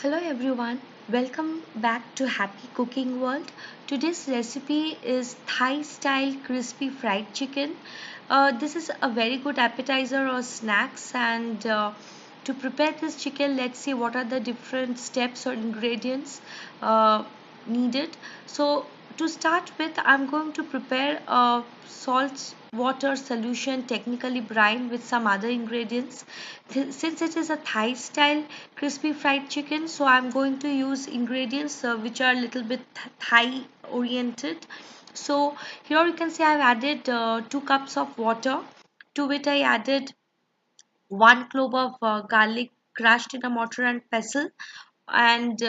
Hello everyone, welcome back to Happy Cooking World. Today's recipe is Thai style crispy fried chicken. This is a very good appetizer or snacks, and to prepare this chicken, let's see what are the different steps or ingredients uh, needed. So to start with, I'm going to prepare a salt water solution, technically brine, with some other ingredients. Since it is a Thai style crispy fried chicken, so I'm going to use ingredients which are a little bit Thai oriented. So here you can see I've added 2 cups of water. To it I added 1 clove of garlic crushed in a mortar and pestle, and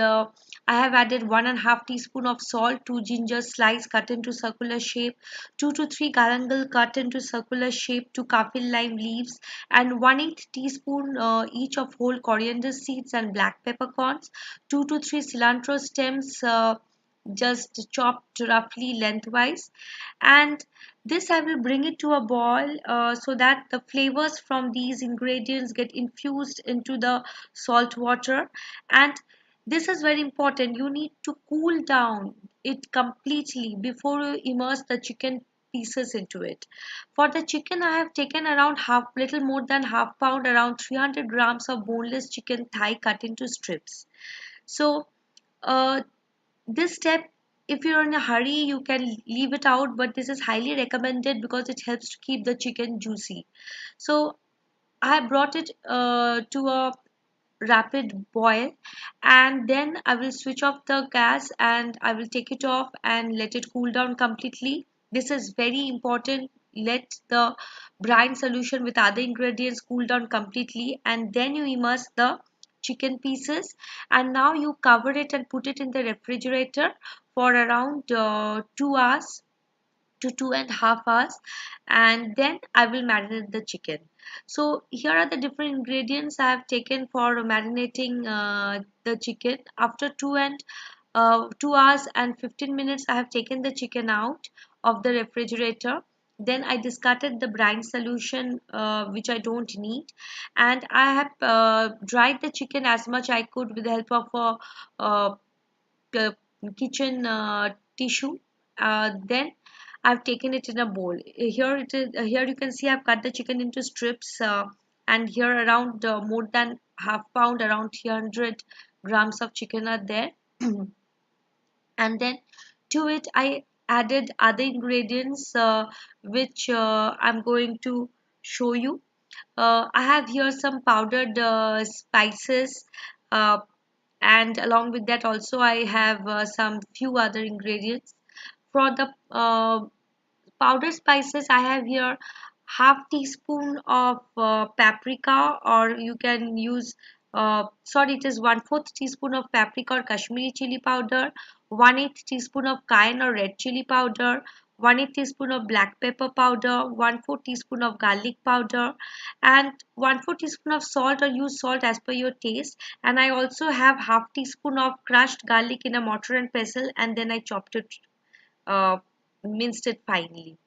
I have added 1.5 teaspoon of salt, 2 ginger slice cut into circular shape, 2 to 3 galangal cut into circular shape, 2 kaffir lime leaves, and 1/8 teaspoon each of whole coriander seeds and black peppercorns, 2 to 3 cilantro stems just chopped roughly lengthwise. And this I will bring it to a boil so that the flavors from these ingredients get infused into the salt water. And this is very important, you need to cool down it completely before you immerse the chicken pieces into it. For the chicken, I have taken around little more than half pound, around 300 grams of boneless chicken thigh cut into strips. So uh, this step, if you're in a hurry, you can leave it out, but this is highly recommended because it helps to keep the chicken juicy. So I brought it to a rapid boil, and then I will switch off the gas and I will take it off and let it cool down completely. This is very important. Let the brine solution with other ingredients cool down completely, and then you immerse the chicken pieces. And now you cover it and put it in the refrigerator for around 2 hours to 2.5 hours, and then I will marinate the chicken. So here are the different ingredients I have taken for marinating the chicken. After 2 hours and 15 minutes, I have taken the chicken out of the refrigerator. Then I discarded the brine solution which I don't need, and I have dried the chicken as much I could with the help of uh, kitchen tissue. Then I've taken it in a bowl. Here it is. Here you can see I've cut the chicken into strips, and here around more than half pound, around 300 grams of chicken are there. And then to it I added other ingredients which I'm going to show you. I have here some powdered spices, uh, and along with that also I have some few other ingredients. For the powdered spices, I have here half teaspoon of paprika, or you can use sorry, it is 1/4 teaspoon of paprika or Kashmiri chili powder, 1/8 teaspoon of cayenne or red chili powder, 1/8 teaspoon of black pepper powder, 1/4 teaspoon of garlic powder, and 1/4 teaspoon of salt, or use salt as per your taste. And I also have half teaspoon of crushed garlic in a mortar and pestle, and then I chopped it, uh, minced it finely.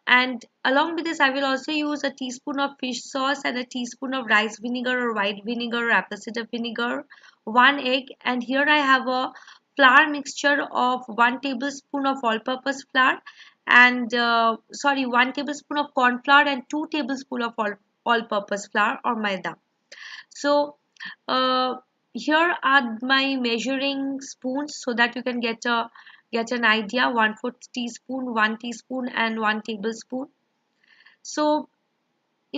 And along with this, I will also use a teaspoon of fish sauce and a teaspoon of rice vinegar or white vinegar or apple cider vinegar, 1 egg, and here I have a flour mixture of 1 tablespoon of all-purpose flour, and 1 tablespoon of corn flour and 2 tablespoon of all-purpose flour or maida. So uh, here are my measuring spoons so that you can get an idea. 1/4 teaspoon, 1 teaspoon, and 1 tablespoon. So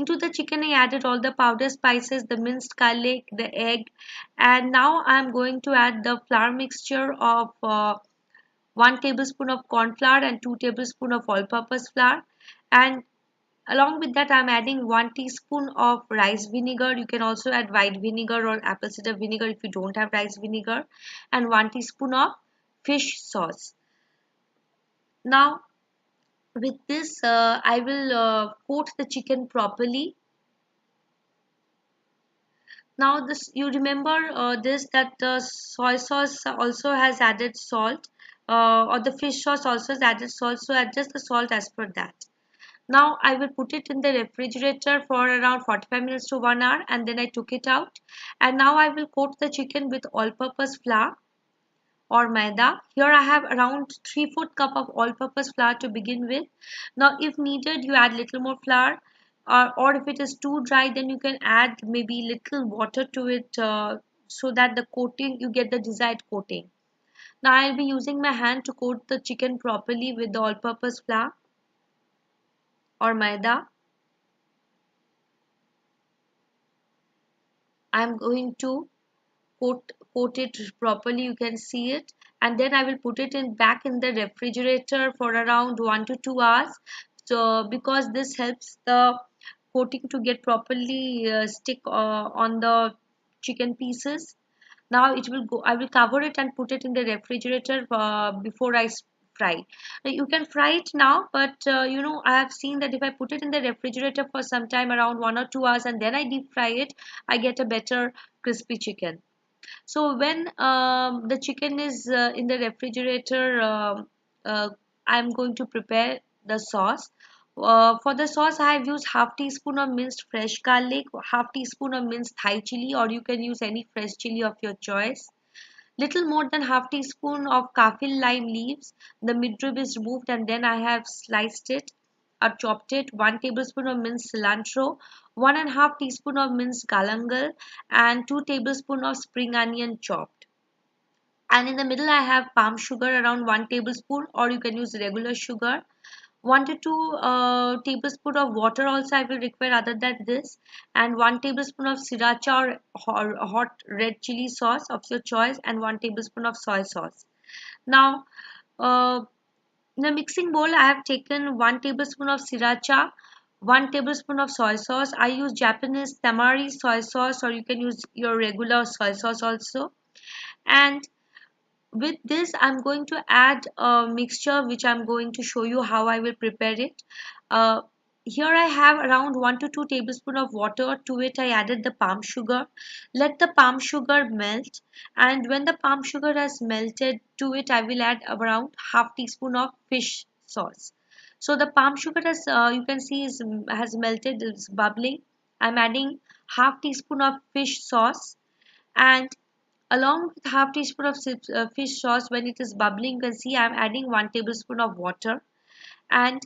into the chicken I added all the powder spices, the minced garlic, the egg, and now I'm going to add the flour mixture of 1 tablespoon of corn flour and 2 tablespoon of all-purpose flour. And along with that, I'm adding 1 teaspoon of rice vinegar. You can also add white vinegar or apple cider vinegar if you don't have rice vinegar, and 1 teaspoon of fish sauce. Now, with this, I will coat the chicken properly. Now, this, you remember this, that the soy sauce also has added salt, or the fish sauce also has added salt. So adjust the salt as per that. Now I will put it in the refrigerator for around 45 minutes to 1 hour, and then I took it out. And now I will coat the chicken with all-purpose flour or maida. Here I have around 3/4 cup of all-purpose flour to begin with. Now if needed, you add little more flour, or if it is too dry, then you can add maybe little water to it, so that the coating, you get the desired coating. Now I'll be using my hand to coat the chicken properly with the all-purpose flour or maida. I'm going to coat it properly, you can see it, and then I will put it in back in the refrigerator for around 1 to 2 hours. So because this helps the coating to get properly stick on the chicken pieces. Now it will go, I will cover it and put it in the refrigerator before I fry. You can fry it now, but I have seen that if I put it in the refrigerator for some time around 1 or 2 hours and then I deep fry it, I get a better crispy chicken. So when the chicken is in the refrigerator, uh, I'm going to prepare the sauce. For the sauce, I have used half teaspoon of minced fresh garlic, half teaspoon of minced Thai chili, or you can use any fresh chili of your choice. Little more than half teaspoon of kaffir lime leaves. The midrib is removed and then I have sliced it or chopped it. 1 tablespoon of minced cilantro, 1.5 teaspoon of minced galangal, and 2 tablespoon of spring onion chopped. And in the middle, I have palm sugar around 1 tablespoon, or you can use regular sugar. 1 to 2 tablespoon of water also I will require other than this, and 1 tablespoon of sriracha or hot red chili sauce of your choice, and 1 tablespoon of soy sauce. Now, uh, in the mixing bowl, I have taken 1 tablespoon of sriracha, 1 tablespoon of soy sauce. I use Japanese tamari soy sauce, or you can use your regular soy sauce also. And with this, I'm going to add a mixture which I'm going to show you how I will prepare it. Uh, Here I have around 1 to 2 tablespoons of water. To it I added the palm sugar. Let the palm sugar melt, and when the palm sugar has melted, to it I will add around half teaspoon of fish sauce. So the palm sugar has, you can see, has melted, is bubbling. I'm adding half teaspoon of fish sauce, and along with half teaspoon of fish sauce, when it is bubbling, you can see I'm adding 1 tablespoon of water. And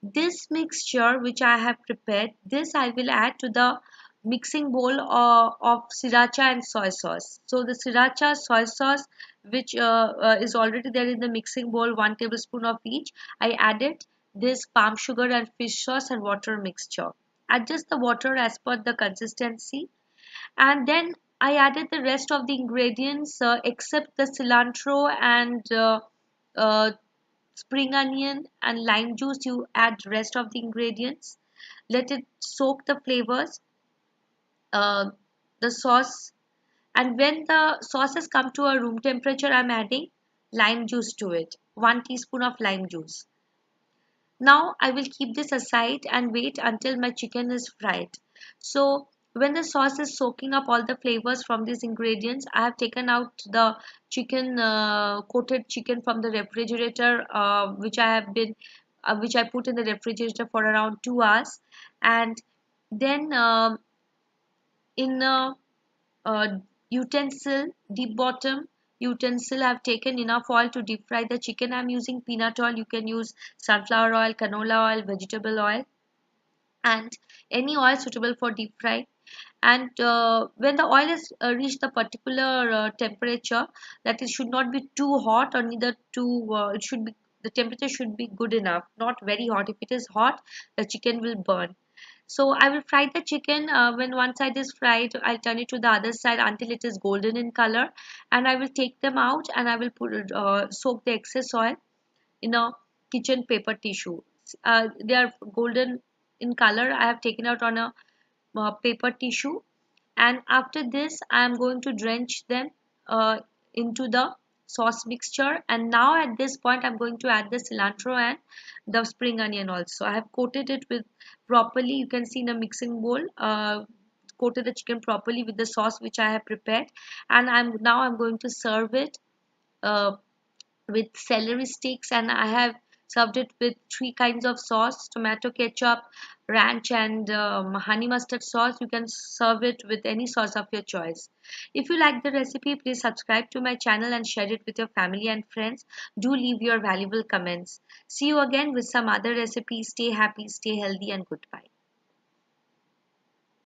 this mixture which I have prepared, this I will add to the mixing bowl of sriracha and soy sauce. So the sriracha soy sauce, which is already there in the mixing bowl, 1 tablespoon of each, I added this palm sugar and fish sauce and water mixture. Adjust the water as per the consistency, and then I added the rest of the ingredients except the cilantro and uh, spring onion and lime juice. You add rest of the ingredients, let it soak the flavors, uh, the sauce, and when the sauce has come to a room temperature, I'm adding lime juice to it, 1 teaspoon of lime juice. Now I will keep this aside and wait until my chicken is fried. So when the sauce is soaking up all the flavors from these ingredients, I have taken out the chicken, coated chicken from the refrigerator, which I put in the refrigerator for around 2 hours, and then in a utensil, deep bottom utensil, I've taken enough oil to deep fry the chicken. I'm using peanut oil. You can use sunflower oil, canola oil, vegetable oil, and any oil suitable for deep fry. And when the oil has reached the particular temperature, that it should not be too hot or neither too, it should be, the temperature should be good enough, not very hot. If it is hot, the chicken will burn. So I will fry the chicken. When one side is fried, I'll turn it to the other side until it is golden in color, and I will take them out and I will soak the excess oil in a kitchen paper tissue. They are golden in color. I have taken out on a paper tissue, and after this I am going to drench them uh, into the sauce mixture. And now at this point I'm going to add the cilantro and the spring onion also. I have coated it with properly, you can see in a mixing bowl, coated the chicken properly with the sauce which I have prepared, and I'm going to serve it uh, with celery sticks, and I have served it with three kinds of sauce: tomato ketchup, ranch, and honey mustard sauce. You can serve it with any sauce of your choice. If you like the recipe, please subscribe to my channel and share it with your family and friends. Do leave your valuable comments. See you again with some other recipes. Stay happy, stay healthy, and goodbye.